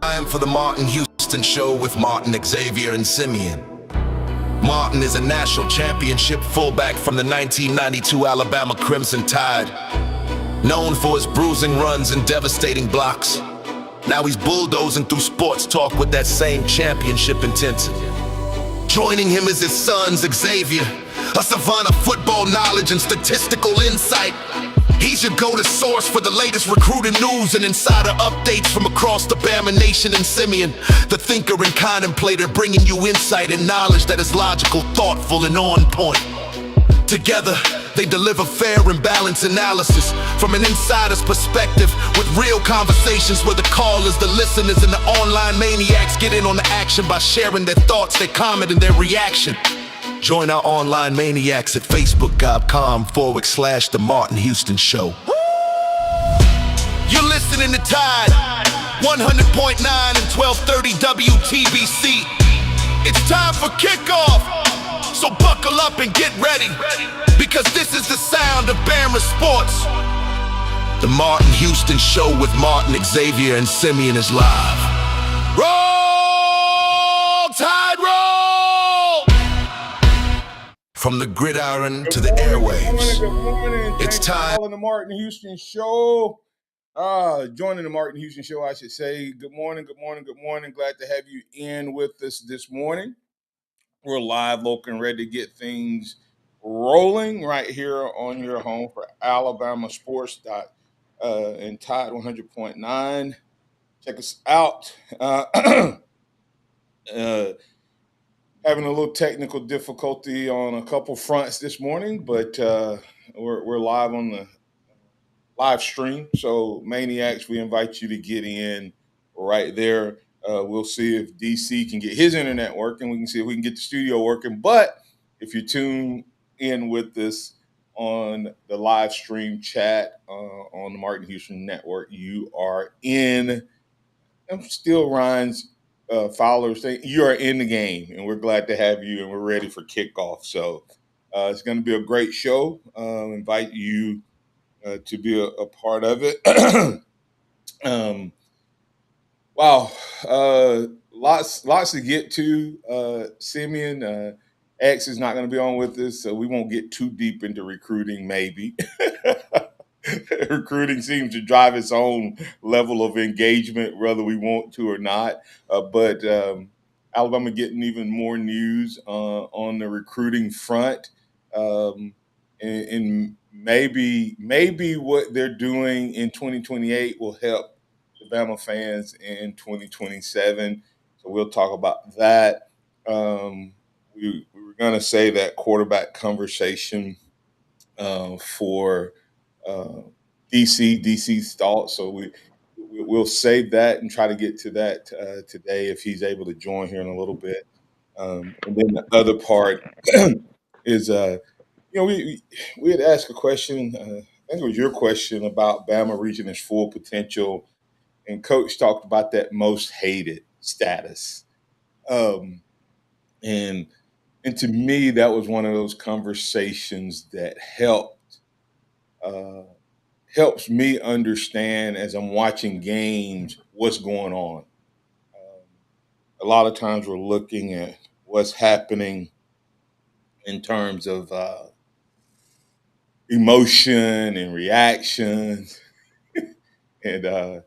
Time for the Martin Houston Show with Martin, Xavier, and Simeon. Martin is a national championship fullback from the 1992 Alabama Crimson Tide. Known for his bruising runs and devastating blocks, now he's bulldozing through sports talk with that same championship intensity. Joining him is his son, Xavier, a savant of football knowledge and statistical insight. He's your go-to source for the latest recruiting news and insider updates from across the Bama Nation. And Simeon, the thinker and contemplator, bringing you insight and knowledge that is logical, thoughtful, and on point. Together, they deliver fair and balanced analysis from an insider's perspective, with real conversations where the callers, the listeners, and the online maniacs get in on the action by sharing their thoughts, their comment, and their reaction. Join our online maniacs at facebook.com/The Martin Houston Show. You're listening to Tide 100.9 and 1230 WTBC. It's time for kickoff, so buckle up and get ready, because this is the sound of Bama sports. The Martin Houston Show with Martin, Xavier, and Simeon is live. Roll, Tide, roll! From the gridiron to the airwaves. Good morning. It's time. Calling the Martin Houston Show. Joining the Martin Houston Show, I should say. Good morning. Glad to have you in with us this morning. We're live, local, and ready to get things rolling right here on your home for Alabama Sports and Tide 100.9. Check us out. Having a little technical difficulty on a couple fronts this morning, but we're live on the live stream. So, maniacs, we invite you to get in right there. We'll see if DC can get his internet working. We can see if we can get the studio working. But if you tune in with us on the live stream chat on the Martin Houston Network, you are in. I'm still Ryan's Fowler's thing. You are in the game, and we're glad to have you, and we're ready for kickoff. So it's going to be a great show. Invite you to be a part of it. Wow, lots to get to. Simeon X is not going to be on with us, so we won't get too deep into recruiting. Maybe recruiting seems to drive its own level of engagement, whether we want to or not. But Alabama getting even more news on the recruiting front, and maybe what they're doing in 2028 will help the Bama fans in 2027. So we'll talk about that. We were going to say that quarterback conversation for DC's thoughts. So we'll save that and try to get to that today if he's able to join here in a little bit. And then the other part is, we had asked a question. I think it was your question about Bama reaching its full potential, and Coach talked about that most hated status. And to me, that was one of those conversations that helps me understand as I'm watching games what's going on. A lot of times we're looking at what's happening in terms of emotion and reaction. And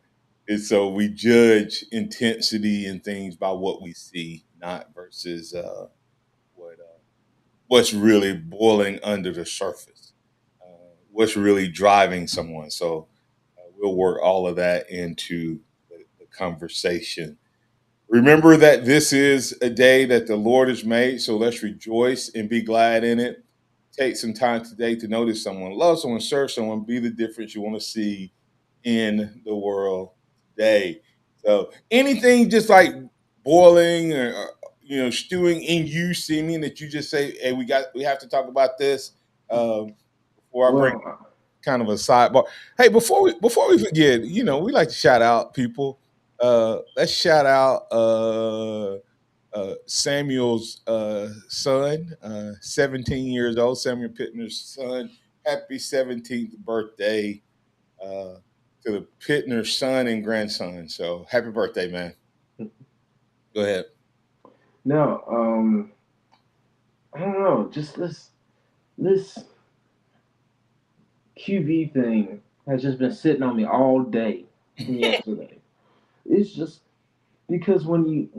so we judge intensity and things by what we see, not versus what's really boiling under the surface, what's really driving someone. So we'll work all of that into the conversation. Remember that this is a day that the Lord has made, so let's rejoice and be glad in it. Take some time today to notice someone, love someone, serve someone, be the difference you want to see in the world today. So anything just like boiling or stewing in you, Simeon, that you just say, "Hey, we have to talk about this." Before I bring Well, kind of a sidebar. Hey, before we forget, we like to shout out people. Let's shout out Samuel's son, 17 years old, Samuel Pittner's son. Happy 17th birthday uh, to the Pittner son and grandson. So happy birthday, man. Go ahead. no, I don't know. Just this QB thing has just been sitting on me all day from yesterday. It's just because when you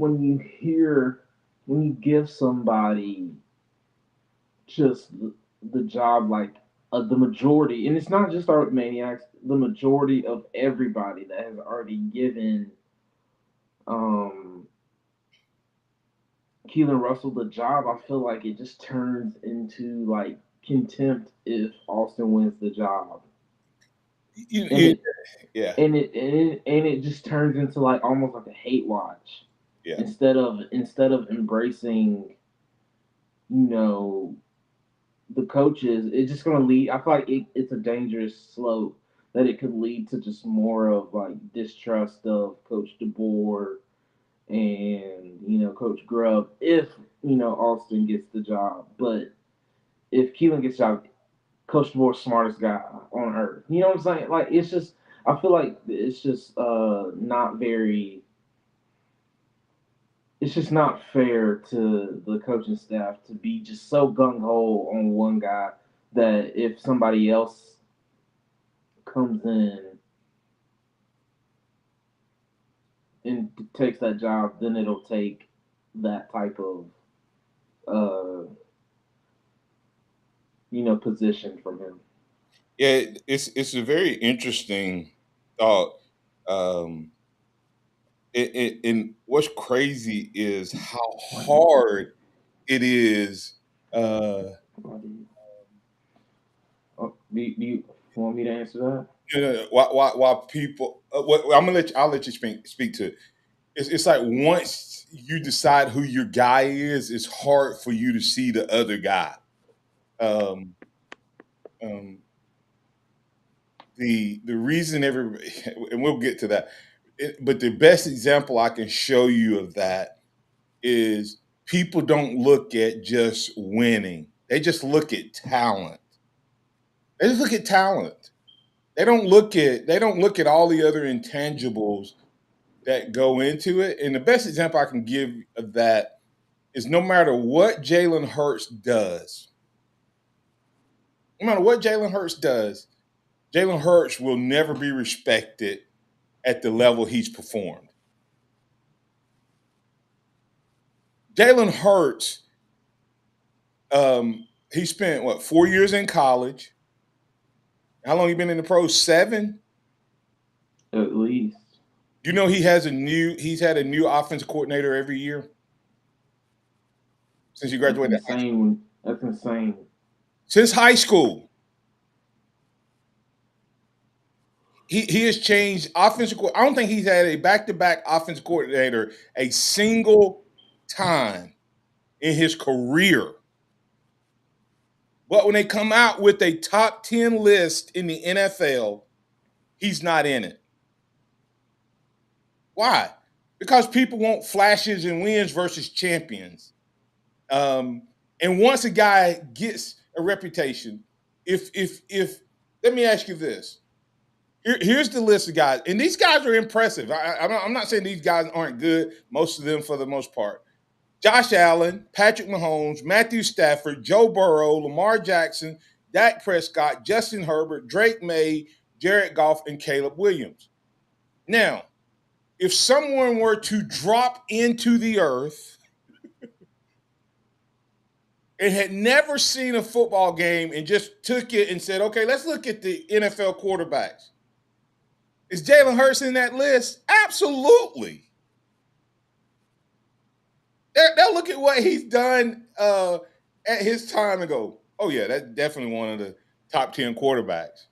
give somebody just the job like the majority, and it's not just our maniacs, the majority of everybody that has already given um Keelan Russell the job, I feel like it just turns into like contempt if Austin wins the job, You, and you, it yeah, and it just turns into like almost like a hate watch yeah. instead of embracing, you know, the coaches. It's just gonna lead. I feel like it's a dangerous slope that it could lead to just more of like distrust of Coach DeBoer and Coach Grubb if Austin gets the job. But if Keelan gets the job, Coach DeBoer's smartest guy on earth. You know what I'm saying? Like it's just I feel like not very. It's just not fair to the coaching staff to be just so gung ho on one guy that if somebody else comes in and takes that job, then it'll take that type of uh, position from him. Yeah, it's a very interesting thought. Um, and what's crazy is how hard it is. Uh, Oh, do you want me to answer that? why people? I'll let you speak to it. It's like once you decide who your guy is, it's hard for you to see the other guy. Um, um, the reason everybody, and we'll get to that, but the best example I can show you of that is people don't look at just winning; they just look at talent. They just look at talent. They don't look at all the other intangibles that go into it. And the best example I can give of that is no matter what Jalen Hurts does, no matter what Jalen Hurts does, Jalen Hurts will never be respected at the level he's performed. Jalen Hurts, he spent what 4 years in college. How long he been in the pros? 7. At least You know he's had a new offensive coordinator every year since he that's graduated high school. insane. That's insane. Since high school, he has changed offensive. I don't think he's had a back to back offensive coordinator a single time in his career. But when they come out with a top 10 list in the NFL, he's not in it. Why? Because people want flashes and wins versus champions. Um, and once a guy gets a reputation, if let me ask you this. Here's the list of guys, and these guys are impressive. I'm not saying these guys aren't good, most of them for the most part. Josh Allen, Patrick Mahomes, Matthew Stafford, Joe Burrow, Lamar Jackson, Dak Prescott, Justin Herbert, Drake May, Jared Goff, and Caleb Williams. Now, if someone were to drop into the earth and had never seen a football game and just took it and said, okay, let's look at the NFL quarterbacks. Is Jalen Hurts in that list? Absolutely. They'll look at what he's done at his time and go, oh, yeah, that's definitely one of the top 10 quarterbacks.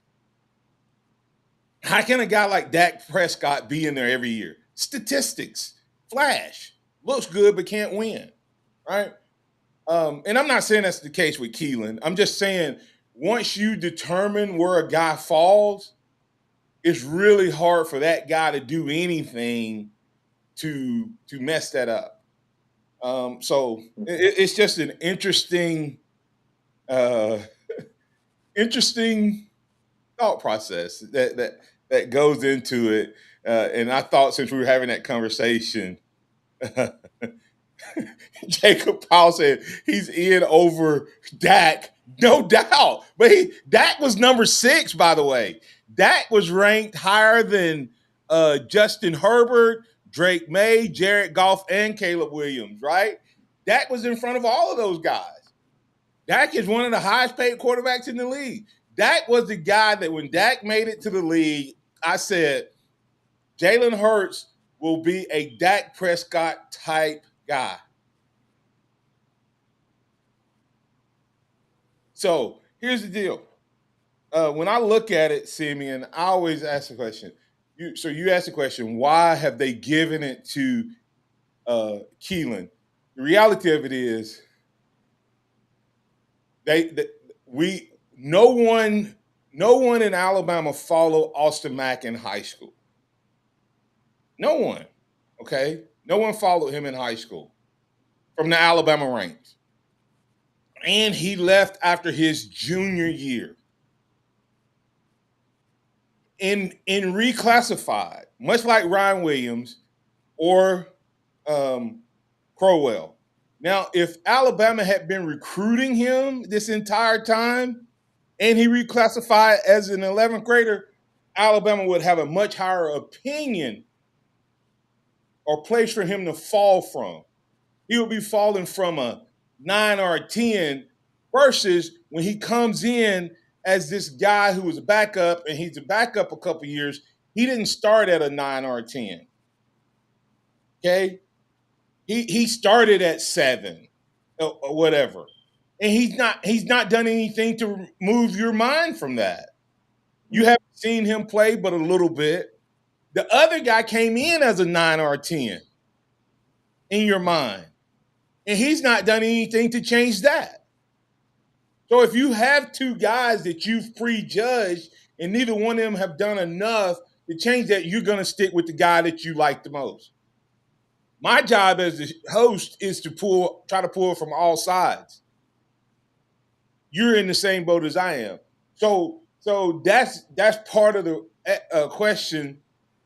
How can a guy like Dak Prescott be in there every year? Statistics, flash, looks good but can't win, right? And I'm not saying that's the case with Keelan. I'm just saying once you determine where a guy falls, it's really hard for that guy to do anything to mess that up. So it's just an uh, interesting thought process that goes into it. And I thought since we were having that conversation, Jacob Powell said he's in over Dak, no doubt. But Dak was number 6, by the way. Dak was ranked higher than Justin Herbert, Drake May, Jared Goff, and Caleb Williams, right? Dak was in front of all of those guys. Dak is one of the highest paid quarterbacks in the league. Dak was the guy that when Dak made it to the league, I said, Jalen Hurts will be a Dak Prescott type guy. So here's the deal. When I look at it, Simeon, I always ask the question. You asked the question, why have they given it to Keelan? The reality of it is, no one in Alabama followed Austin Mack in high school. No one. Okay? No one followed him in high school from the Alabama ranks. And he left after his junior year. In reclassified, much like Ryan Williams or Crowell. Now, if Alabama had been recruiting him this entire time and he reclassified as an 11th grader, Alabama would have a much higher opinion or place for him to fall from. He would be falling from a 9 or a 10 versus when he comes in as this guy who was a backup and he's a backup a couple years, he didn't start at a 9 or a 10. Okay? He started at 7 or whatever. And he's not done anything to move your mind from that. You haven't seen him play but a little bit. The other guy came in as a 9 or a 10 in your mind. And he's not done anything to change that. So if you have two guys that you've prejudged and neither one of them have done enough to change that, you're going to stick with the guy that you like the most. My job as the host is to try to pull from all sides. You're in the same boat as I am. So that's part of the question.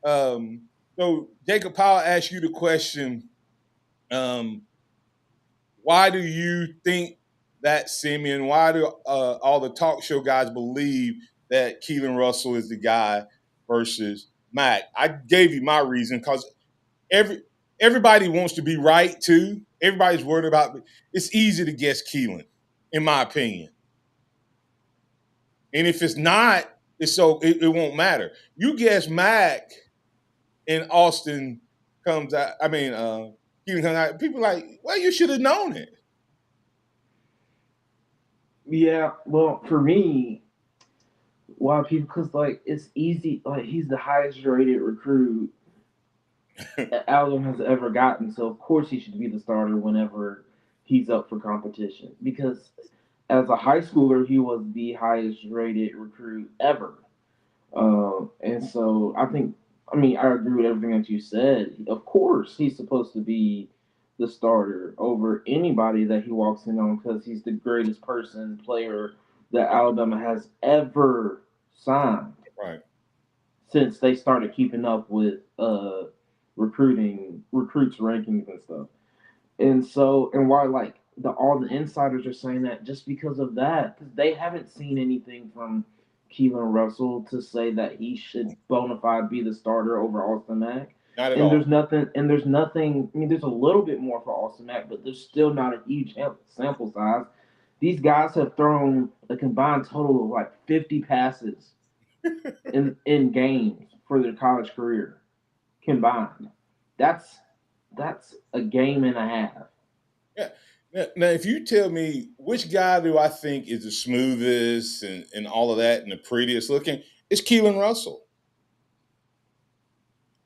So Jacob Powell asked you the question, why do you think that, Simeon? Why do all the talk show guys believe that Keelan Russell is the guy versus Mac? I gave you my reason because everybody wants to be right too. Everybody's worried about it. It's easy to guess Keelan, in my opinion. And if it's not, it won't matter. You guess Mac and Austin comes out. I mean, Keelan comes out. People are like, well, you should have known it. Yeah, well, for me, why people? Because like it's easy. Like he's the highest rated recruit Alabama has ever gotten, so of course he should be the starter whenever he's up for competition. Because as a high schooler, he was the highest rated recruit ever. And so I mean, I agree with everything that you said. Of course, he's supposed to be the starter over anybody that he walks in on because he's the greatest player that Alabama has ever signed Right. since they started keeping up with recruits rankings and stuff. And why like all the insiders are saying that just because of that, because they haven't seen anything from Keelan Russell to say that he should bona fide be the starter over Austin Mack. Not at And all. there's nothing. I mean, there's a little bit more for Austin Mack, but there's still not a huge sample size. These guys have thrown a combined total of like 50 passes in games for their college career combined. That's a game and a half. Yeah. Now, if you tell me which guy do I think is the smoothest and all of that and the prettiest looking, it's Keelan Russell.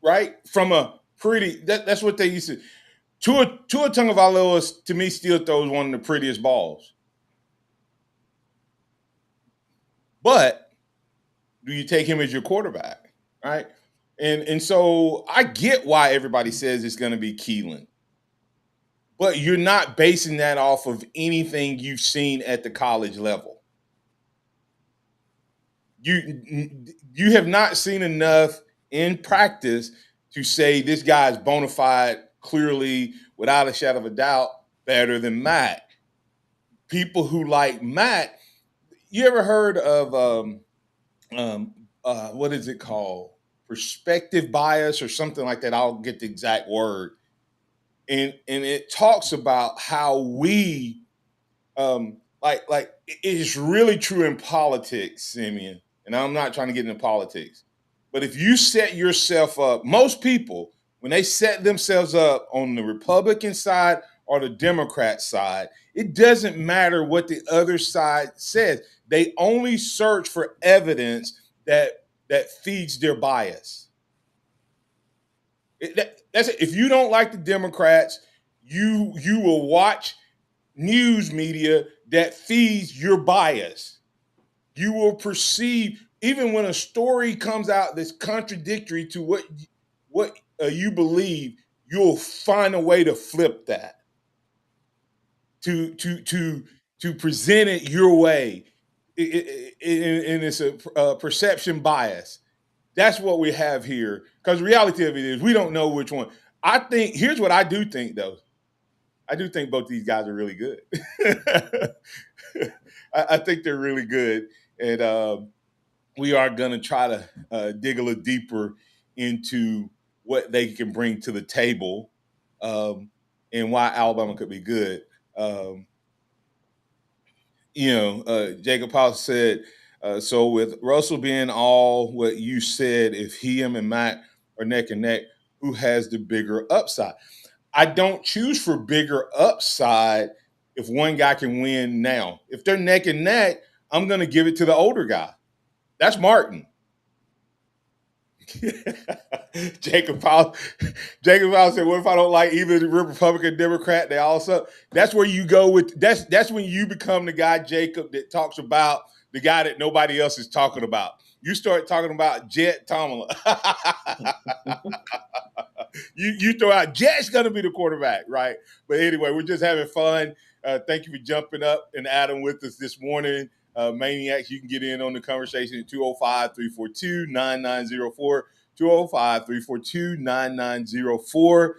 Right? From a pretty, that's what they used to. Tua Tagovailoa, to me, still throws one of the prettiest balls. But do you take him as your quarterback? Right? And so I get why everybody says it's going to be Keelan. But you're not basing that off of anything you've seen at the college level. You have not seen enough in practice to say this guy is bona fide, clearly, without a shadow of a doubt, better than Matt. People who like Matt, you ever heard of what is it called? Perspective bias or something like that. I'll get the exact word. And it talks about how we like it's really true in politics, Simeon. And I'm not trying to get into politics. But if you set yourself up, most people, when they set themselves up on the Republican side or the Democrat side, it doesn't matter what the other side says. They only search for evidence that feeds their bias. That's it. If you don't like the Democrats, you will watch news media that feeds your bias. You will perceive, even when a story comes out that's contradictory to what you believe, you'll find a way to flip that, to present it your way, and it's a perception bias. That's what we have here. Because the reality of it is we don't know which one. I think, here's what I do think, though. I do think both these guys are really good. I think they're really good. And we are going to try to dig a little deeper into what they can bring to the table and why Alabama could be good. Jacob Powell said, so with Russell being all what you said, if him and Matt are neck and neck, who has the bigger upside? I don't choose for bigger upside if one guy can win now. If they're neck and neck, I'm going to give it to the older guy. That's Martin. Jacob Powell said, what if I don't like either the Republican or Democrat? They all suck. That's where you go with, that's when you become the guy, Jacob, that talks about the guy that nobody else is talking about. You start talking about Jet Tomlin. you throw out Jet's going to be the quarterback, right? But anyway, we're just having fun. Thank you for jumping up and Adam with us this morning. Maniacs, you can get in on the conversation at 205-342-9904. 205-342-9904.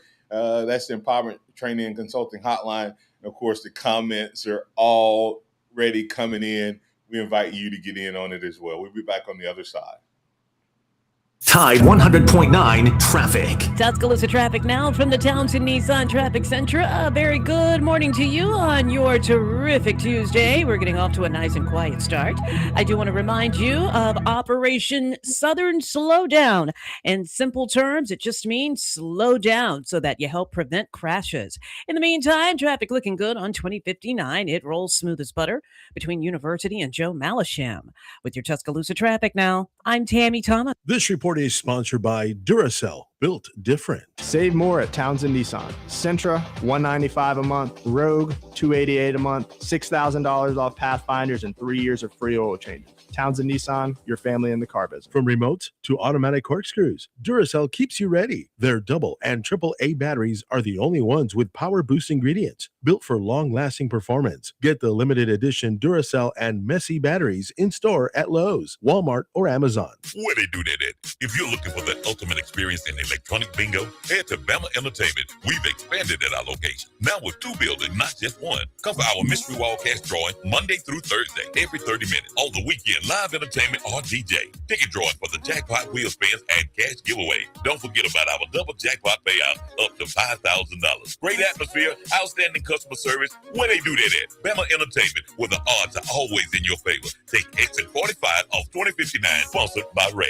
That's the Empowerment Training and Consulting Hotline. And of course, the comments are already coming in. We invite you to get in on it as well. We'll be back on the other side. Tide 100.9 traffic. Tuscaloosa traffic now from the Townsend Nissan Traffic Center. A very good morning to you on your terrific Tuesday. We're getting off to a nice and quiet start. I do want to remind you of Operation Southern Slowdown. In simple terms, it just means slow down so that you help prevent crashes. In the meantime, traffic looking good on 2059. It rolls smooth as butter between University and Joe Malisham. With your Tuscaloosa traffic now, I'm Tammy Thomas. This report is sponsored by Duracell, built different. Save more at Townsend Nissan. Sentra, $195 a month. Rogue, $288 a month. $6,000 off Pathfinders and 3 years of free oil changes. Townsend Nissan, your family in the car business. From remotes to automatic corkscrews, Duracell keeps you ready. Their double and triple A batteries are the only ones with power boost ingredients, built for long-lasting performance. Get the limited edition Duracell and Messy batteries in store at Lowe's, Walmart, or Amazon. Where they do that at? If you're looking for the ultimate experience in electronic bingo, head to Bama Entertainment. We've expanded at our location. Now with 2 buildings, not just one. Come for our mystery wall cash drawing Monday through Thursday, every 30 minutes. On the weekend, and live entertainment or DJ. Ticket drawing for the jackpot wheel spins and cash giveaway. Don't forget about our double jackpot payout up to $5,000. Great atmosphere, outstanding customer service. Where they do that at? Bama Entertainment, where the odds are always in your favor. Take exit 45 off 2059, sponsored by Red.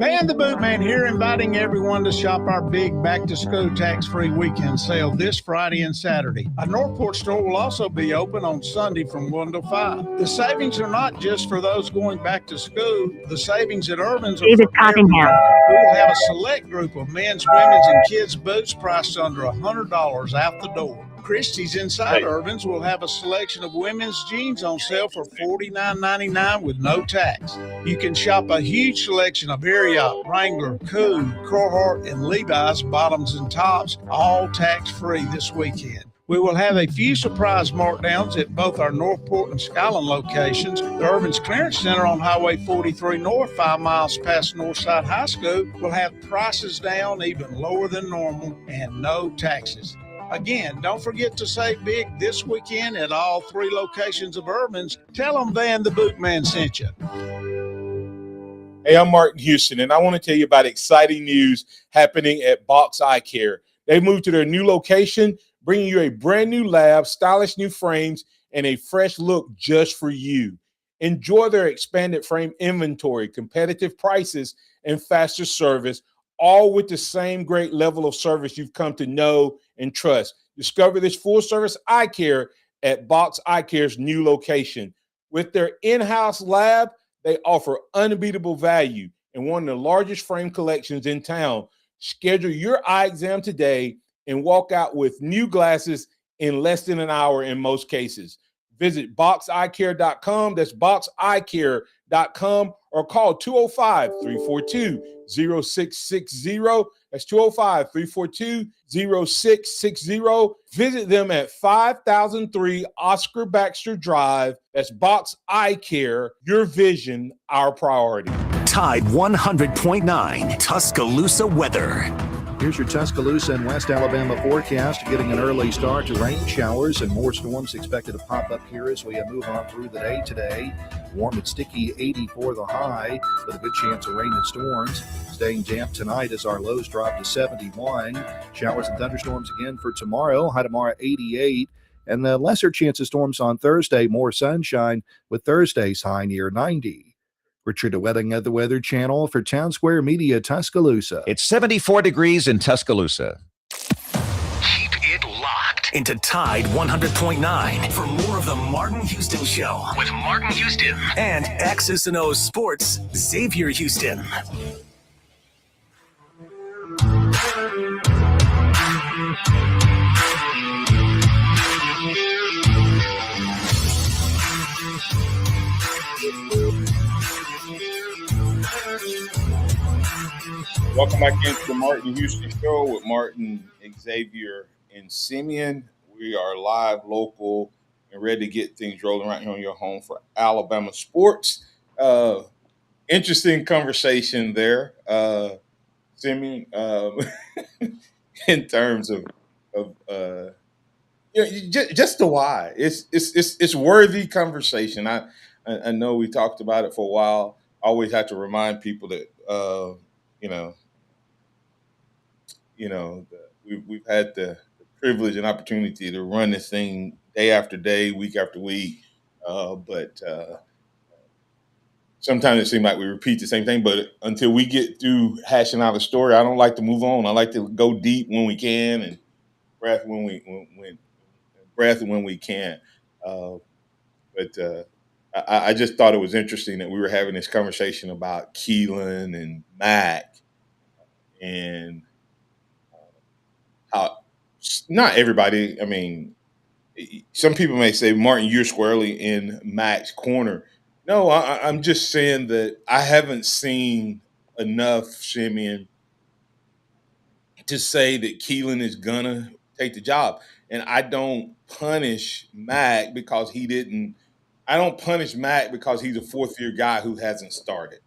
Van the Bootman here, inviting everyone to shop our big back-to-school tax-free weekend sale this Friday and Saturday. Our Northport store will also be open on Sunday from 1 to 5. The savings are not just for those going back to school. The savings at Urban's are for everyone. We will have a select group of men's, women's, and kids' boots priced under $100 out the door. Christie's inside Urban's will have a selection of women's jeans on sale for $49.99 with no tax. You can shop a huge selection of Ariat, Wrangler, Cool, Carhartt, and Levi's bottoms and tops, all tax-free this weekend. We will have a few surprise markdowns at both our Northport and Skyland locations. The Urban's Clearance Center on Highway 43 North, 5 miles past Northside High School, will have prices down even lower than normal and no taxes. Again, don't forget to save big this weekend at all 3 locations of Urban's. Tell them Van the Bootman sent you. Hey, I'm Martin Houston, and I want to tell you about exciting news happening at Box Eye Care. They moved to their new location, bringing you a brand new lab, stylish new frames, and a fresh look just for you. Enjoy their expanded frame inventory, competitive prices, and faster service, all with the same great level of service you've come to know and trust. Discover this full-service eye care at Box Eye Care's new location. With their in-house lab, they offer unbeatable value and one of the largest frame collections in town. Schedule your eye exam today and walk out with new glasses in less than an hour in most cases. Visit boxeyecare.com. That's boxeyecare.com, or call 205-342-0660. That's 205-342-0660. Visit them at 5003 Oscar Baxter Drive. That's Box Eye Care. Your vision, our priority. Tide 100.9 Tuscaloosa weather. Here's your Tuscaloosa and West Alabama forecast. Getting an early start to rain showers and more storms expected to pop up here as we move on through the day today. Warm and sticky, 84 the high, with a good chance of rain and storms. Staying damp tonight as our lows drop to 71. Showers and thunderstorms again for tomorrow. High tomorrow, 88. And the lesser chance of storms on Thursday, more sunshine, with Thursday's high near 90. Richard Wedding of the Weather Channel for Town Square Media, Tuscaloosa. It's 74 degrees in Tuscaloosa. Keep it locked into Tide 100.9 for more of the Martin Houston Show with Martin Houston and X's and O's Sports, Xavier Houston. Welcome back into the Martin Houston Show with Martin, Xavier, and Simeon. We are live, local, and ready to get things rolling right here on your home for Alabama sports. Interesting conversation there, Simeon, in terms of just the why. It's worthy conversation. I know we talked about it for a while. I always have to remind people that we've had the privilege and opportunity to run this thing day after day, week after week. But sometimes it seems like we repeat the same thing. But until we get through hashing out a story, I don't like to move on. I like to go deep when we can and breath when we can. But I just thought it was interesting that we were having this conversation about Keelan and Mac and how not everybody, I mean, some people may say, Martin, you're squarely in Mac's corner. No, I'm just saying that I haven't seen enough, Simeon, to say that Keelan is going to take the job. And I don't punish Mac because he didn't. I don't punish Mac because he's a fourth-year guy who hasn't started.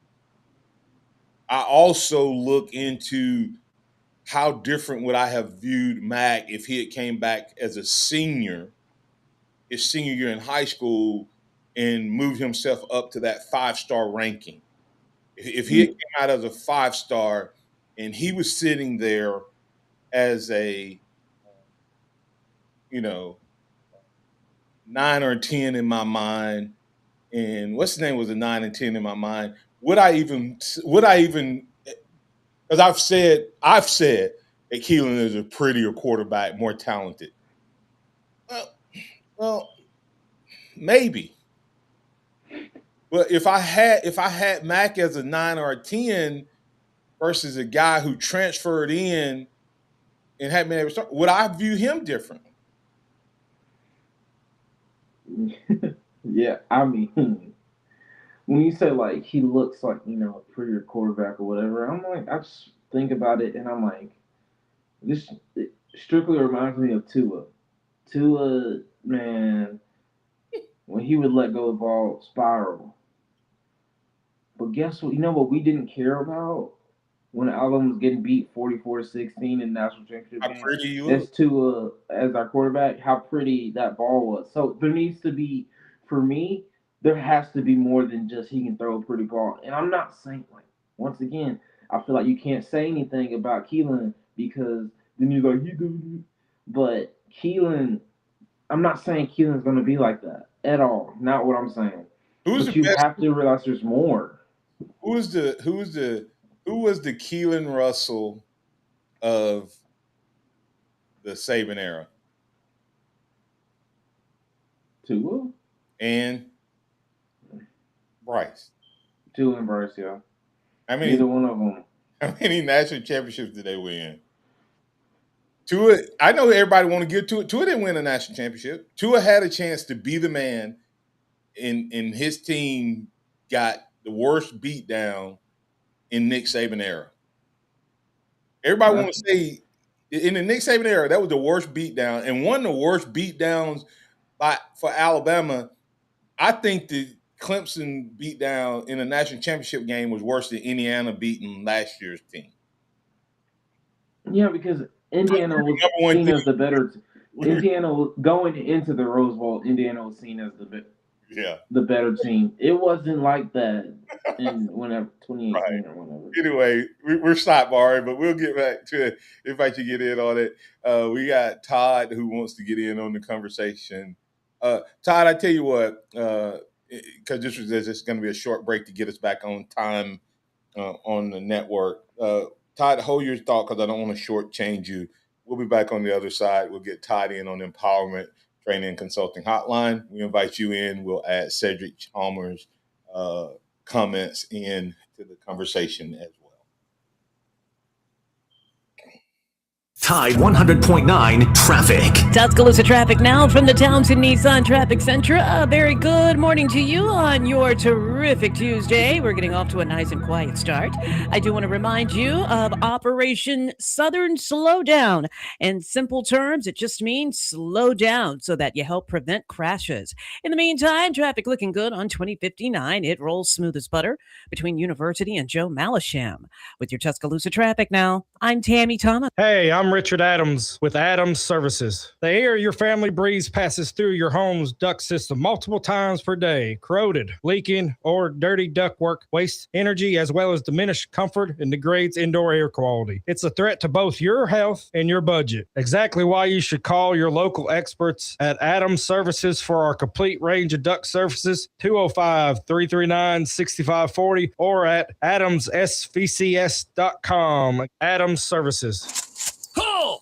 I also look into how different would I have viewed Mac if he had came back as a senior, his senior year in high school, and moved himself up to that 5-star ranking. If he had came out as a 5-star and he was sitting there as a, 9 or 10 in my mind, and what's his name was a 9 and 10 in my mind, would I even, because I've said that Keelan is a prettier quarterback, more talented. Well, maybe. But if I had Mac as a 9 or a 10 versus a guy who transferred in and hadn't been able to start, would I view him differently? Yeah, I mean, when you say like he looks like a prettier quarterback or whatever, I'm like, I just think about it and I'm like, this strictly reminds me of Tua. Tua, man, when he would let go of the ball, spiral. But guess what? You know what we didn't care about when Alabama was getting beat 44-16 in the national championship game? How pretty you That's look. Tua as our quarterback. How pretty that ball was. So there needs to be, for me, there has to be more than just he can throw a pretty ball. And I'm not saying, like, once again, I feel like you can't say anything about Keelan because then you're like, but Keelan, I'm not saying Keelan's going to be like that at all. Not what I'm saying. But you have to realize there's more. Who was the Keelan Russell of the Saban era? Tua and Bryce. Tua and Bryce, yeah. Neither one of them. How many national championships did they win? Tua, I know everybody want to give Tua. Tua didn't win a national championship. Tua had a chance to be the man, and his team got the worst beatdown in Nick Saban era. Everybody want to say in the Nick Saban era, that was the worst beatdown, and one of the worst beatdowns for Alabama. I think the Clemson beatdown in the national championship game was worse than Indiana beating last year's team. Yeah, because Indiana was seen as the better. Indiana going into the Rose Bowl, Indiana was seen as the better team. It wasn't like that in 2018 right. or whatever. Anyway, we're sidebarring, but we'll get back to it if I can get in on it. We got Todd who wants to get in on the conversation. Todd, I tell you what, because this is going to be a short break to get us back on time on the network. Todd, hold your thought because I don't want to shortchange you. We'll be back on the other side. We'll get Todd in on the Empowerment Training and Consulting Hotline. We invite you in. We'll add Cedric Chalmers' comments in to the conversation as well. Tide 100.9 traffic. Tuscaloosa traffic now from the Townsend Nissan Traffic Center. A very good morning to you on your terrific Tuesday. We're getting off to a nice and quiet start. I do want to remind you of Operation Southern Slowdown. In simple terms, it just means slow down so that you help prevent crashes. In the meantime, traffic looking good on 2059. It rolls smooth as butter between University and Joe Malisham. With your Tuscaloosa traffic now, I'm Tammy Thomas. Hey, I'm Richard Adams with Adams Services. The air your family breathes passes through your home's duct system multiple times per day. Corroded, leaking, or dirty ductwork wastes energy as well as diminished comfort and degrades indoor air quality. It's a threat to both your health and your budget. Exactly why you should call your local experts at Adams Services for our complete range of duct services, 205-339-6540 or at adamssvcs.com. Adams Services. Ho!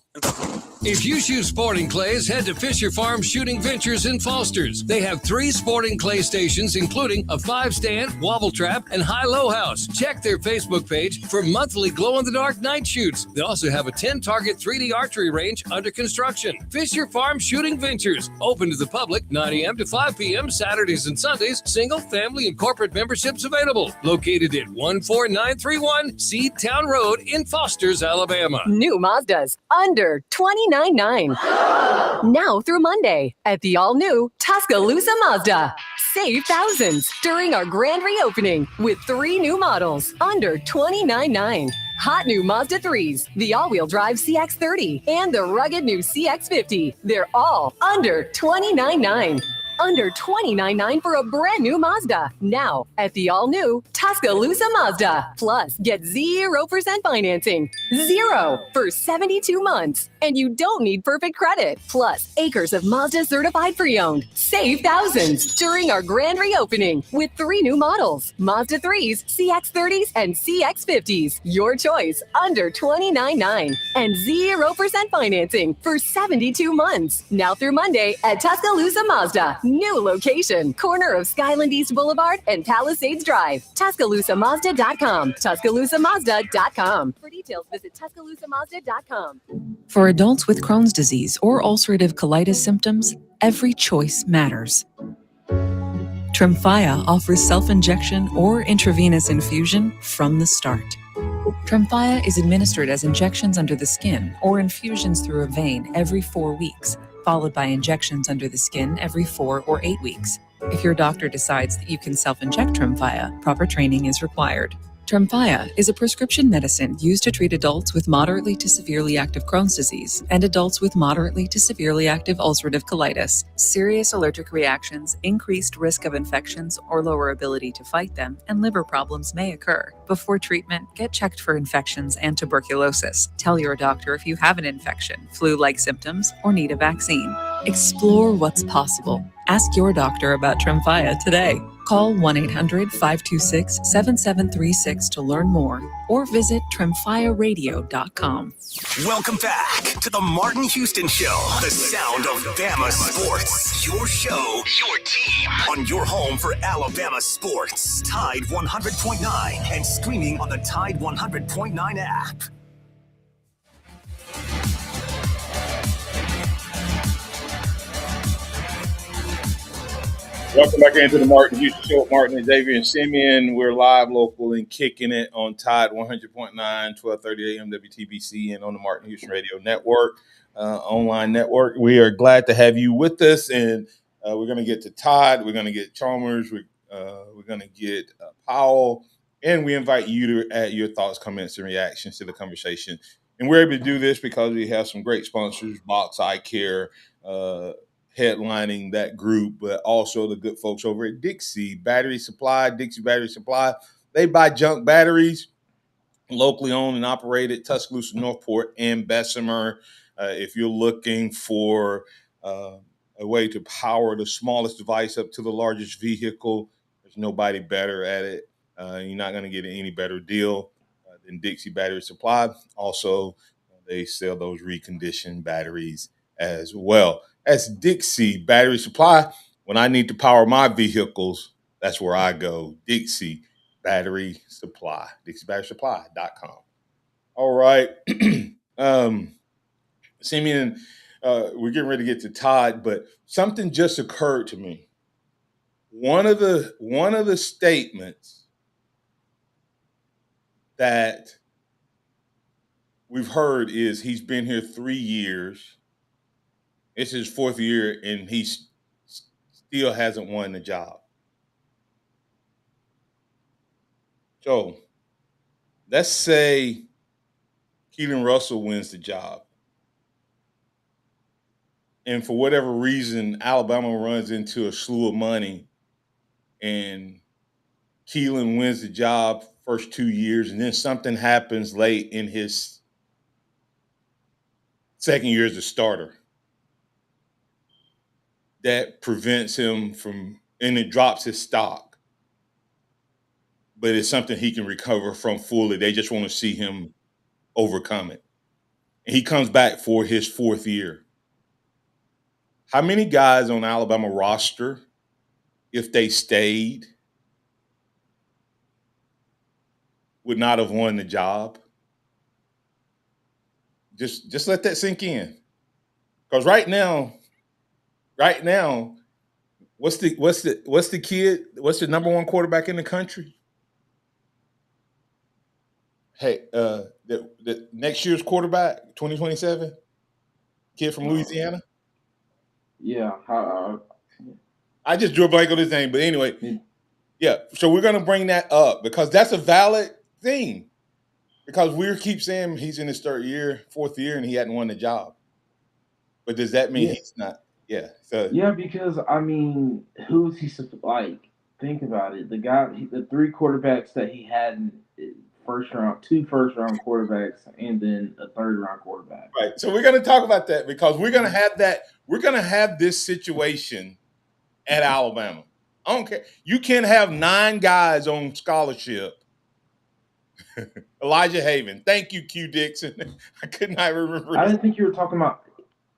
If you shoot sporting clays, head to Fisher Farm Shooting Ventures in Foster's. They have 3 sporting clay stations, including a 5-stand, wobble trap, and high-low house. Check their Facebook page for monthly glow-in-the-dark night shoots. They also have a 10-target 3D archery range under construction. Fisher Farm Shooting Ventures, open to the public 9 a.m. to 5 p.m. Saturdays and Sundays. Single, family, and corporate memberships available. Located at 14931 Seedtown Road in Foster's, Alabama. New Mazdas, under $29,999. Now through Monday at the all-new Tuscaloosa Mazda. Save thousands during our grand reopening with 3 new models under $29,999. Hot new Mazda 3s, the all-wheel drive CX-30, and the rugged new CX-50. They're all under $29,999. under $29.9 for a brand new Mazda. Now at the all-new Tuscaloosa Mazda. Plus, get 0% financing. 0 for 72 months. And you don't need perfect credit. Plus, acres of Mazda certified pre-owned. Save thousands during our grand reopening with 3 new models. Mazda 3s, CX-30s, and CX-50s. Your choice under $29.9 and 0% financing for 72 months. Now through Monday at Tuscaloosa Mazda. New location, corner of Skyland East Boulevard and Palisades Drive. TuscaloosaMazda.com. TuscaloosaMazda.com. For details, visit TuscaloosaMazda.com. For adults with Crohn's disease or ulcerative colitis symptoms, every choice matters. Tremfya offers self-injection or intravenous infusion from the start. Tremfya is administered as injections under the skin or infusions through a vein every 4 weeks, followed by injections under the skin every 4 or 8 weeks. If your doctor decides that you can self-inject Tremfya, proper training is required. Tremfya is a prescription medicine used to treat adults with moderately to severely active Crohn's disease and adults with moderately to severely active ulcerative colitis. Serious allergic reactions, increased risk of infections or lower ability to fight them, and liver problems may occur. Before treatment, get checked for infections and tuberculosis. Tell your doctor if you have an infection, flu-like symptoms, or need a vaccine. Explore what's possible. Ask your doctor about Tremfya today. Call 1-800-526-7736 to learn more or visit tremfyaradio.com. Welcome back to the Martin Houston Show, the sound of Bama sports. Your show, your team, on your home for Alabama sports. Tide 100.9 and streaming on the Tide 100.9 app. Welcome back into the Martin Houston Show with Martin and Xavier and Simeon. We're live, local, and kicking it on Tide 100.9, 1230 AM WTBC, and on the Martin Houston Radio Network, online network. We are glad to have you with us, and we're going to get to Todd. We're going to get Chalmers. We're going to get Powell, and we invite you to add your thoughts, comments, and reactions to the conversation. And we're able to do this because we have some great sponsors, Box Eye Care, headlining that group, but also the good folks over at Dixie Battery Supply. Dixie Battery Supply, they buy junk batteries, locally owned and operated, Tuscaloosa, Northport, and Bessemer. If you're looking for a way to power the smallest device up to the largest vehicle, there's nobody better at it. You're not going to get any better deal than Dixie Battery Supply. Also, they sell those reconditioned batteries as well. That's Dixie Battery Supply. When I need to power my vehicles, that's where I go. Dixie Battery Supply. DixieBatterySupply.com. All right. Simeon, we're getting ready to get to Todd, but something just occurred to me. One of the statements that we've heard is he's been here 3 years. It's his 4th year, and he still hasn't won the job. So let's say Keelan Russell wins the job. And for whatever reason, Alabama runs into a slew of money, and Keelan wins the job first 2 years, and then something happens late in his second year as a starter that prevents him from, and it drops his stock. But it's something he can recover from fully. They just want to see him overcome it. And he comes back for his 4th year. How many guys on Alabama roster, if they stayed, would not have won the job? Just let that sink in. Because right now, what's the number one quarterback in the country? Hey, the next year's quarterback, 2027, kid from Louisiana. Yeah. I just drew a blank on his name, but anyway, yeah. So we're gonna bring that up because that's a valid thing. Because we keep saying he's in his 4th year, and he hadn't won the job. But does that mean he's not? Yeah. So Yeah, because I mean, who is he like? Think about it. The three quarterbacks that he had in first round, two first round quarterbacks, and then a third round quarterback. right. So we're going to talk about that because we're going to have that. We're going to have this situation at Alabama. I don't care. You can have 9 guys on scholarship. Elijah Haven. Thank you, Q Dixon. I could not remember. I didn't think you were talking about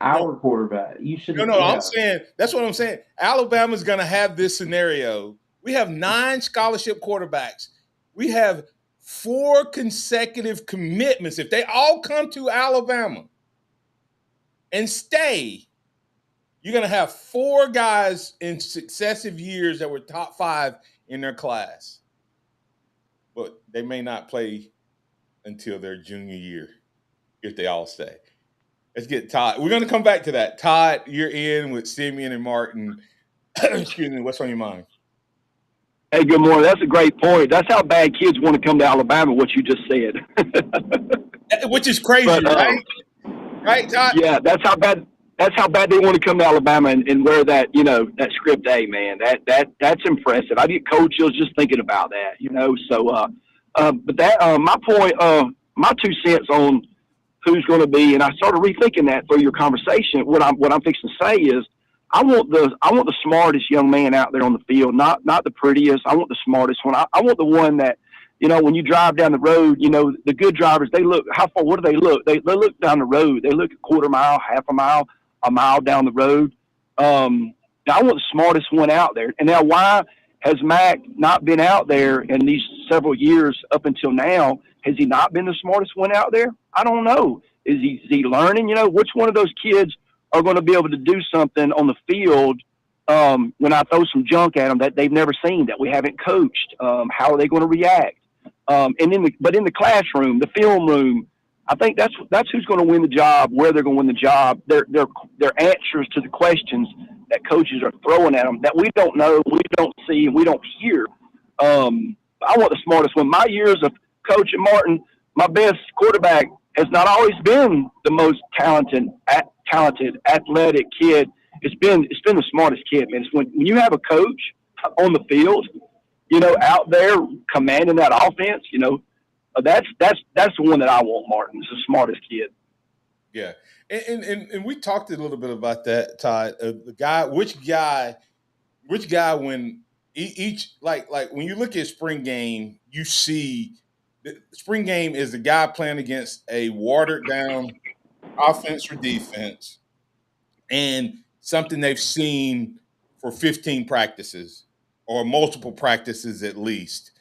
our quarterback. You should have. No, Yeah. I'm saying that's what I'm saying. Alabama's going to have this scenario. We have 9 scholarship quarterbacks. We have 4 consecutive commitments. If they all come to Alabama and stay, you're going to have 4 guys in successive years that were top 5 in their class. But they may not play until their junior year if they all stay. Let's get Todd. We're going to come back to that. Todd, you're in with Simeon and Martin. Excuse me. What's on your mind? Hey, good morning. That's a great point. That's how bad kids want to come to Alabama, what you just said. Which is crazy, right? Right, Todd? Yeah, that's how bad they want to come to Alabama and wear that, that script A, man. That's impressive. I get cold chills just thinking about that, So but that my point, my 2 cents on who's going to be, and I started rethinking that through your conversation. What I'm fixing to say is, I want the smartest young man out there on the field, not the prettiest. I want the smartest one. I want the one that, when you drive down the road, the good drivers, they look, how far, what do they look? They look down the road. They look a quarter mile, half a mile down the road. Now I want the smartest one out there. And now why has Mac not been out there in these several years up until now? Has he not been the smartest one out there? I don't know. Is he learning? Which one of those kids are going to be able to do something on the field when I throw some junk at them that they've never seen, that we haven't coached? How are they going to react? But in the classroom, the film room, I think that's who's going to win the job, where they're going to win the job. Their answers to the questions that coaches are throwing at them that we don't know, we don't see, and we don't hear. I want the smartest one. My years of coaching Martin, my best quarterback has not always been the most talented, athletic kid. It's been the smartest kid, man. It's when you have a coach on the field, out there commanding that offense, that's the one that I want, Martin. It's the smartest kid. Yeah. And we talked a little bit about that, Todd. Which guy when each like when you look at spring game, you see the spring game is the guy playing against a watered down offense or defense and something they've seen for 15 practices or multiple practices at least.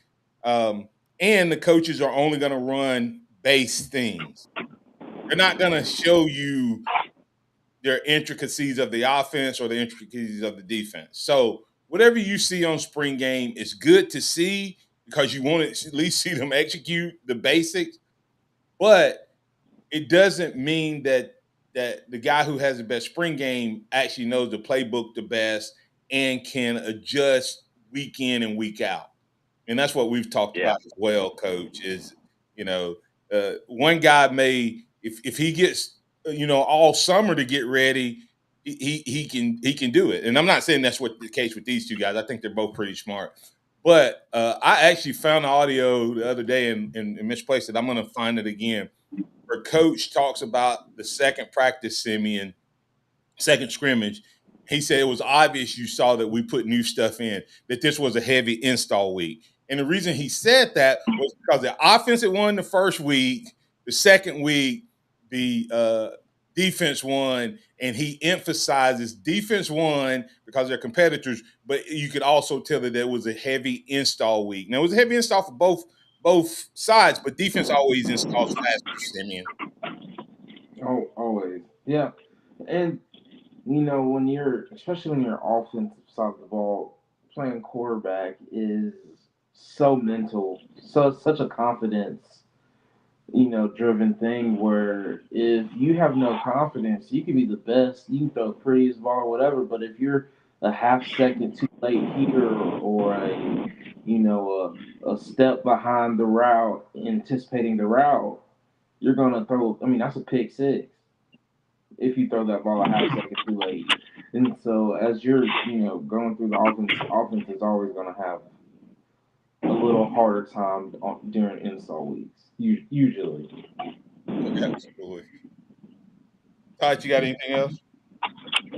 And the coaches are only going to run base things. They're not going to show you their intricacies of the offense or the intricacies of the defense. So whatever you see on spring game is good to see because you want to at least see them execute the basics. But it doesn't mean that the guy who has the best spring game actually knows the playbook the best and can adjust week in and week out. And that's what we've talked about as well, Coach, is, one guy may, if he gets, all summer to get ready, he can do it. And I'm not saying that's what the case with these 2 guys. I think they're both pretty smart. But I actually found the audio the other day and misplaced it. I'm going to find it again. Where Coach talks about the second practice, Simeon, second scrimmage. He said it was obvious you saw that we put new stuff in, that this was a heavy install week. And the reason he said that was because the offense had won the first week, the second week, the defense won, and he emphasizes defense won because they're competitors, but you could also tell that there was a heavy install week. Now, it was a heavy install for both sides, but defense always installs faster, Simeon. Oh, always. Yeah. And, especially when you're offensive side of the ball, playing quarterback is so mental, such a confidence, driven thing where if you have no confidence, you can be the best, you can throw the prettiest ball or whatever, but if you're a half second too late here or a step behind the route, anticipating the route, you're going to throw, that's a pick 6 if you throw that ball a half second too late. And so as you're, going through the offense is always going to have a little harder time during install weeks. Usually. Absolutely. Todd, you got anything else?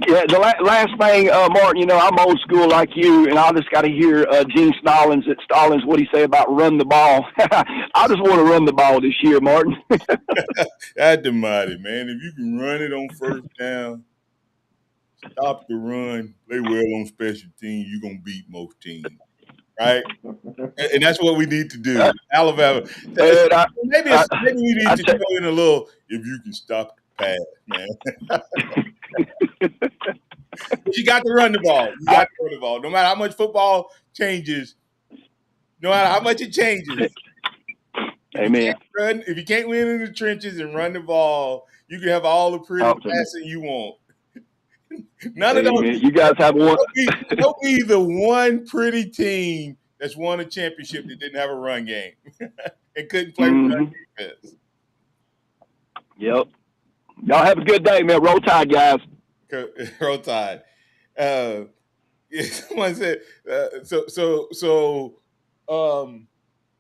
Yeah, the last thing, Martin, I'm old school like you, and I just got to hear Gene Stallings what he say about run the ball. I just want to run the ball this year, Martin. That's the mighty, man. If you can run it on first down, stop the run, play well on special teams, you're going to beat most teams, right? And that's what we need to do. Alabama. Maybe we need to throw in a little, if you can stop the pass, man. But you got to run the ball. You got to run the ball. No matter how much football changes, no matter how much it changes. Amen. If you can't win in the trenches and run the ball, you can have all the pretty passing you want. None of those. You guys have one. Don't be the one pretty team that's won a championship that didn't have a run game and couldn't play run defense. Yep. Y'all have a good day, man. Roll Tide, guys. Roll Tide. Someone said,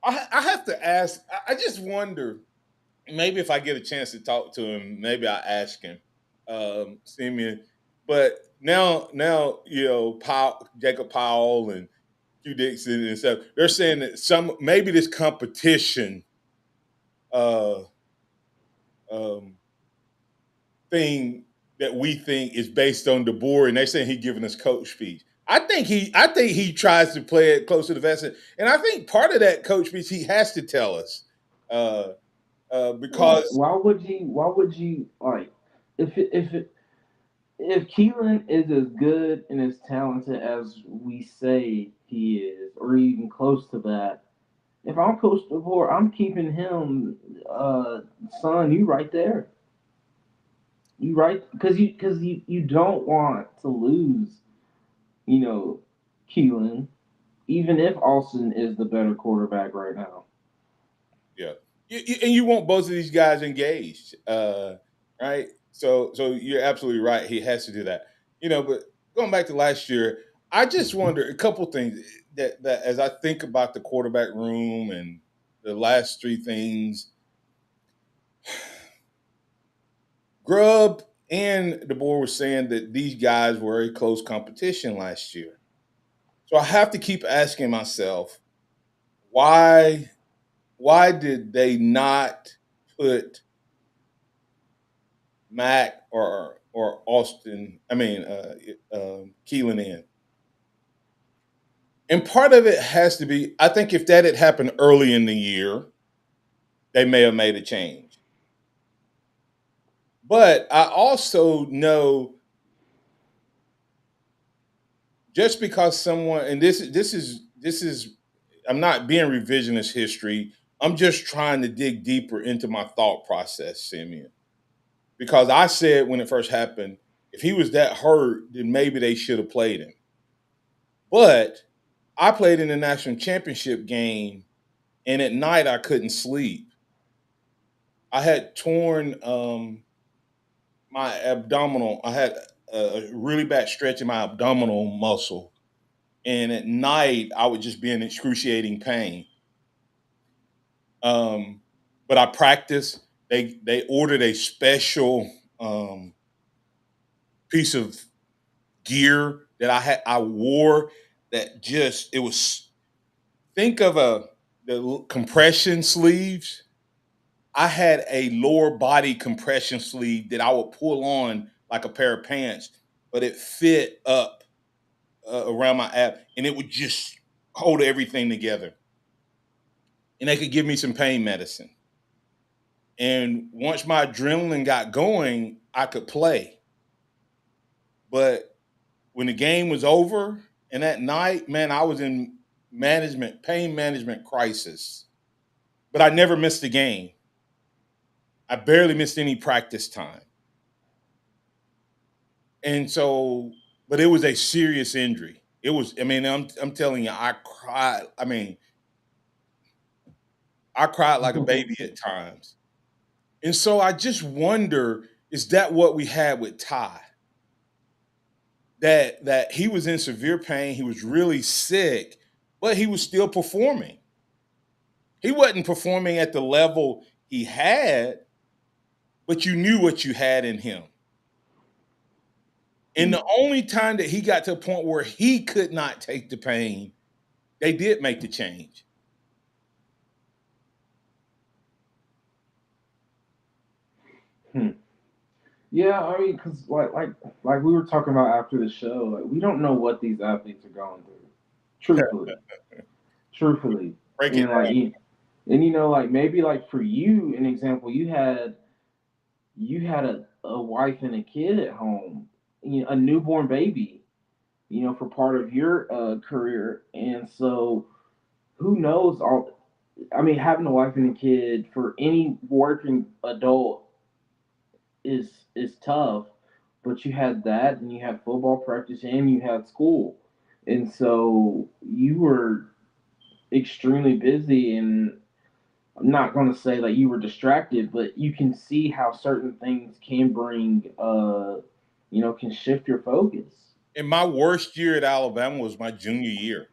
I have to ask, I just wonder, maybe if I get a chance to talk to him, maybe I'll ask him, Simeon. But now, Jacob Powell and Hugh Dixon and stuff, they're saying that maybe this competition thing that we think is based on DeBoer, and they're saying he's giving us coach speech. I think he tries to play it close to the vest, and I think part of that coach speech he has to tell us because why would you like if Keelan is as good and as talented as we say he is, or even close to that, if I'm Coach DeBoer, I'm keeping him. Son, you right there. You right because you don't want to lose. Keelan, even if Austin is the better quarterback right now. Yeah, and you want both of these guys engaged, right? So you're absolutely right. He has to do that. But going back to last year, I just wonder a couple things that as I think about the quarterback room and the last three things, Grubb and DeBoer were saying that these guys were a close competition last year. So I have to keep asking myself, why did they not put Mac or Austin, Keelan in? And part of it has to be, I think if that had happened early in the year, they may have made a change. But I also know just because someone, and this is, I'm not being revisionist history. I'm just trying to dig deeper into my thought process, Simeon. Because I said when it first happened, if he was that hurt, then maybe they should have played him. But I played in the national championship game, and at night I couldn't sleep. I had torn my abdominal. I had a really bad stretch in my abdominal muscle. And at night, I would just be in excruciating pain. But I practiced. They ordered a special piece of gear that I wore that just, it was, think of the compression sleeves. I had a lower body compression sleeve that I would pull on like a pair of pants, but it fit up around my ab, and it would just hold everything together. And they could give me some pain medicine. And once my adrenaline got going, I could play. But when the game was over and that night, man, I was in pain management crisis. But I never missed a game. I barely missed any practice time. And so, but it was a serious injury. It was, I'm telling you, I cried. I cried like a baby at times. And so I just wonder, is that what we had with Ty? that he was in severe pain. He was really sick, but he was still performing. He wasn't performing at the level he had, but you knew what you had in him. And the only time that he got to a point where he could not take the pain, they did make the change. Yeah, I mean, because like we were talking about after the show, like we don't know what these athletes are going through. Truthfully, Break it and like, down. and like maybe like for you, an example, you had a wife and a kid at home, a newborn baby, for part of your career, and so who knows all. I mean, having a wife and a kid for any working adult is tough, but you had that, and you had football practice, and you had school, and so you were extremely busy. And I'm not going to say that you were distracted, but you can see how certain things can bring, can shift your focus. And my worst year at Alabama was my junior year.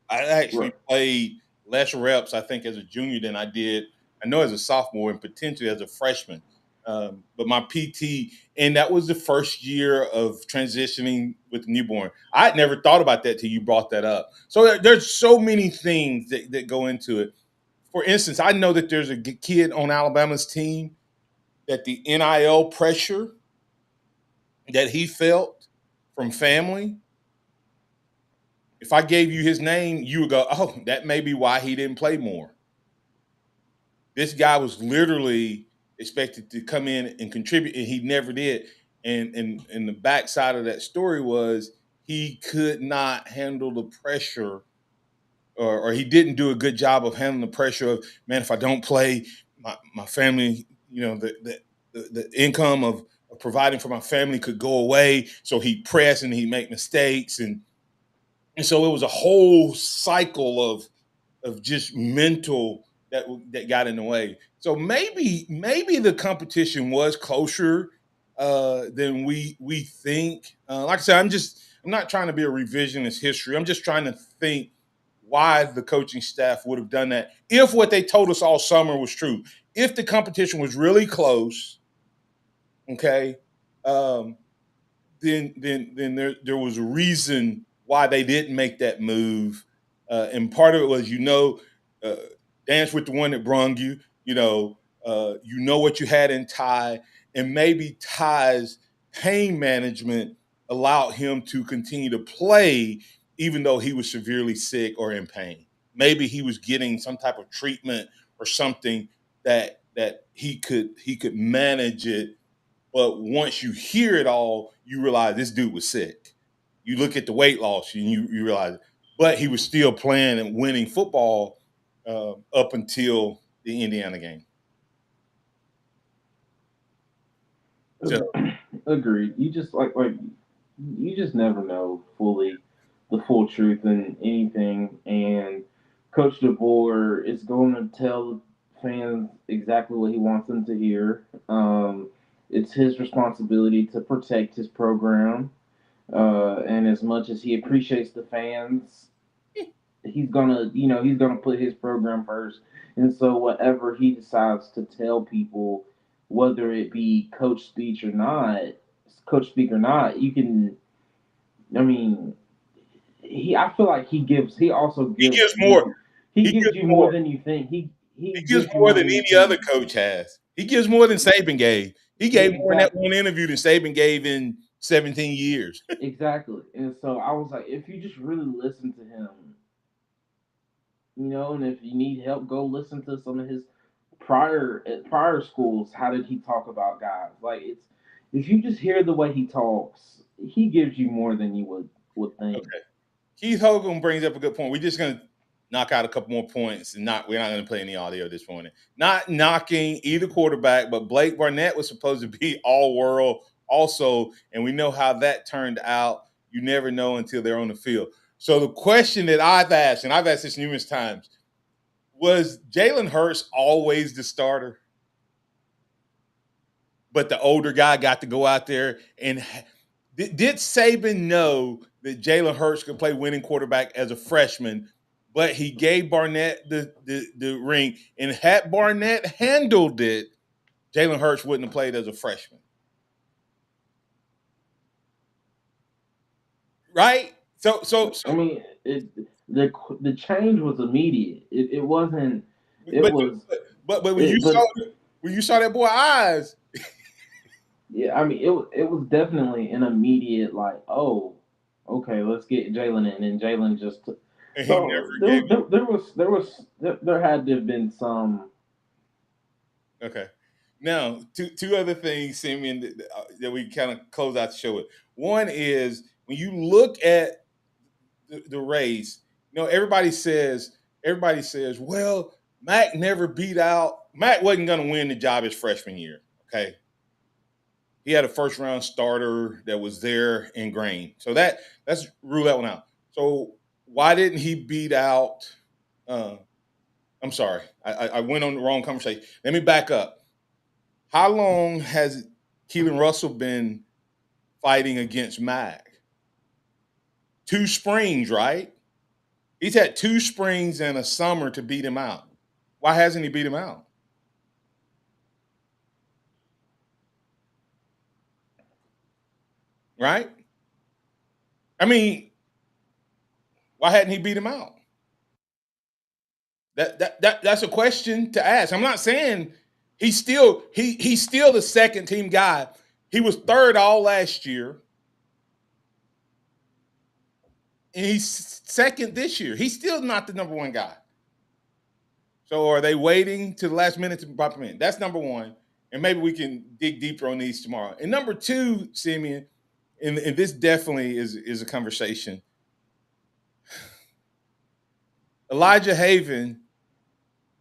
I actually played less reps, I think, as a junior than I did. I know as a sophomore and potentially as a freshman. But my PT, and that was the first year of transitioning with newborn. I had never thought about that till you brought that up. So there's so many things that go into it. For instance, I know that there's a kid on Alabama's team that the NIL pressure that he felt from family, if I gave you his name, you would go, oh, that may be why he didn't play more. This guy was literally expected to come in and contribute, and he never did. And the backside of that story was he could not handle the pressure, or he didn't do a good job of handling the pressure of, man, if I don't play, my family, the income of providing for my family could go away. So he'd press and he'd make mistakes. And so it was a whole cycle of just mental that got in the way. So maybe the competition was closer than we think. Like I said, I'm not trying to be a revisionist history. I'm just trying to think why the coaching staff would have done that if what they told us all summer was true. If the competition was really close, okay, then there was a reason why they didn't make that move, and part of it was dance with the one that brung you. What you had in Ty, and maybe Ty's pain management allowed him to continue to play even though he was severely sick or in pain. Maybe he was getting some type of treatment or something that he could manage it. But once you hear it all, you realize this dude was sick. You look at the weight loss and you realize it. But he was still playing and winning football up until the Indiana game. So, Agreed. You just you just never know fully the full truth in anything, and Coach DeBoer is going to tell fans exactly what he wants them to hear. It's his responsibility to protect his program, and as much as he appreciates the fans, he's gonna put his program first. And so whatever he decides to tell people, whether it be coach speak or not, you can. I mean, I feel like he also gives gives more. He gives you more than you think. He gives gives you more more than than you any other think. coach has. He gives more than Saban gave. He gave more in that Exactly. one interview than Saban gave in 17 years. Exactly. And so I was like, if you just really listen to him, and if you need help, go listen to some of his prior schools. How did he talk about guys? Like, it's if you just hear the way he talks, he gives you more than you would think. Okay. Keith Hogan brings up a good point. We're just going to knock out a couple more points, and we're not going to play any audio this morning. Not knocking either quarterback, but Blake Barnett was supposed to be all world also, and we know how that turned out. You never know until they're on the field. So the question that I've asked, and I've asked this numerous times, was Jalen Hurts always the starter? But the older guy got to go out there, and Did Saban know that Jalen Hurts could play winning quarterback as a freshman, but he gave Barnett the ring, and had Barnett handled it, Jalen Hurts wouldn't have played as a freshman. Right? So I mean, the change was immediate. It wasn't. It but was. but when It, but you saw that boy eyes, yeah, I mean, it was definitely an immediate like, oh, okay, let's get Jalen in, and Jalen just. and he So never gave it. there had to have been some. Okay. Now, two other things, Simeon, that we kind of close out the show with. One is when you look at the race, everybody says, well, Mac never beat out. Mac wasn't going to win the job his freshman year. Okay. He had a first round starter that was there ingrained. So let's rule that one out. So why didn't he beat out? I'm sorry, I went on the wrong conversation. Let me back up. How long has Keelan Russell been fighting against Mac? 2 springs, right? He's had 2 springs and a summer to beat him out. Why hasn't he beat him out? Right? I mean, why hadn't he beat him out? That's a question to ask. I'm not saying he's still the second team guy. He was third all last year. And he's second this year. He's still not the number one guy. So are they waiting to the last minute to pop him in? That's number one. And maybe we can dig deeper on these tomorrow. And number two, Simeon, and this definitely is a conversation. Elijah Haven,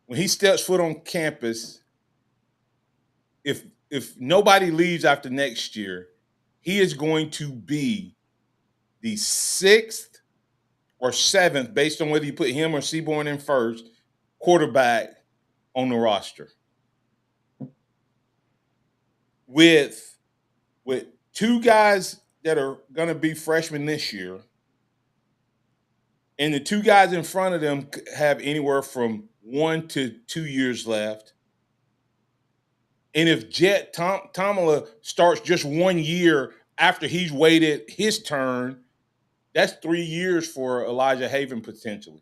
when he steps foot on campus, if nobody leaves after next year, he is going to be the 6th or 7th, based on whether you put him or Seaborn in first, quarterback on the roster. With 2 guys that are going to be freshmen this year, and the 2 guys in front of them have anywhere from 1 to 2 years left. And if Jet Tomala starts just 1 year after he's waited his turn, that's 3 years for Elijah Haven potentially.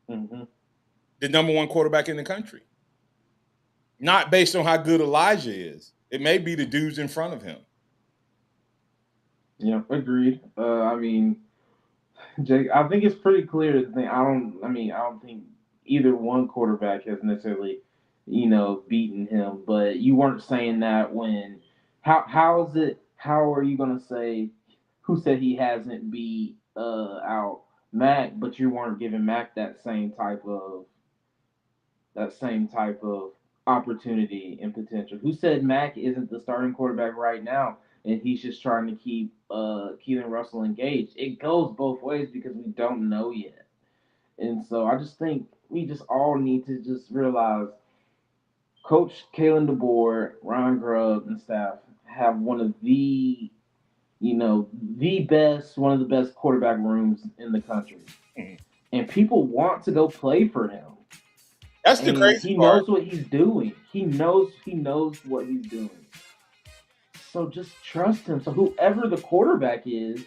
Mm-hmm. The number 1 quarterback in the country. Not based on how good Elijah is. It may be the dudes in front of him. Yeah, agreed. I mean, Jake, I think it's pretty clear that I don't think either one quarterback has necessarily, beaten him. But you weren't saying that when how are you gonna say who said he hasn't beat out Mac, but you weren't giving Mac that same type of opportunity and potential? Who said Mac isn't the starting quarterback right now and he's just trying to keep Keelan Russell engaged? It goes both ways because we don't know yet. And so I just think we just all need to just realize Coach Kalen DeBoer, Ron Grubb, and staff have one of the best quarterback rooms in the country. Mm-hmm. And people want to go play for him. That's the crazy he part. knows what he's doing. He knows what he's doing. So just trust him. So whoever the quarterback is,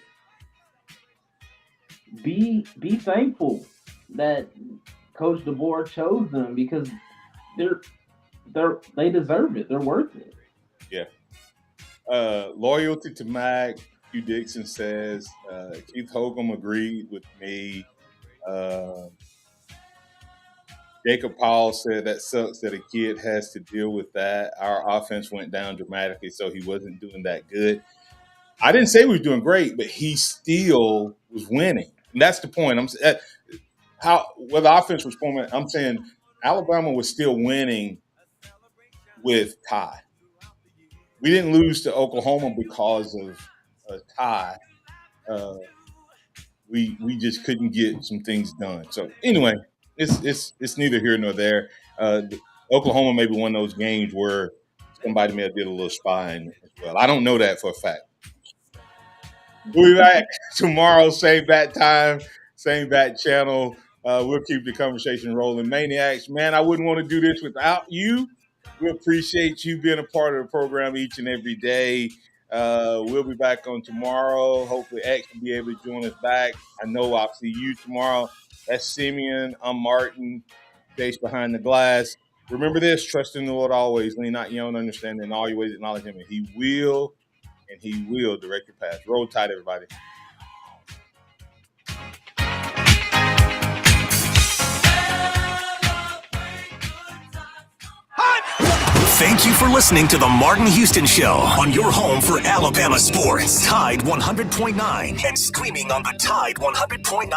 be thankful that Coach DeBoer chose them because they deserve it. They're worth it. Yeah. Loyalty to Mac, Hugh Dixon says. Keith Holcomb agreed with me. Jacob Powell said that sucks that a kid has to deal with that. Our offense went down dramatically, so he wasn't doing that good. I didn't say we were doing great, but he still was winning. And that's the point. Whether the offense was performing, I'm saying Alabama was still winning with tie. We didn't lose to Oklahoma because of a tie. We just couldn't get some things done. So anyway, it's neither here nor there. Oklahoma may be one of those games where somebody may have did a little spying as well. I don't know that for a fact. We'll be back tomorrow, same bat time, same bat channel. We'll keep the conversation rolling. Maniacs, man, I wouldn't want to do this without you. We appreciate you being a part of the program each and every day. We'll be back on tomorrow. Hopefully X will be able to join us back. I know I'll see you tomorrow. That's Simeon. I'm Martin. Face behind the glass. Remember this, trust in the Lord always. Lean not your own understanding. In all your ways acknowledge him, and he will direct your path. Roll Tide, everybody. Thank you for listening to the Martin Houston Show on your home for Alabama sports. Tide 100.9 and streaming on the Tide 100.9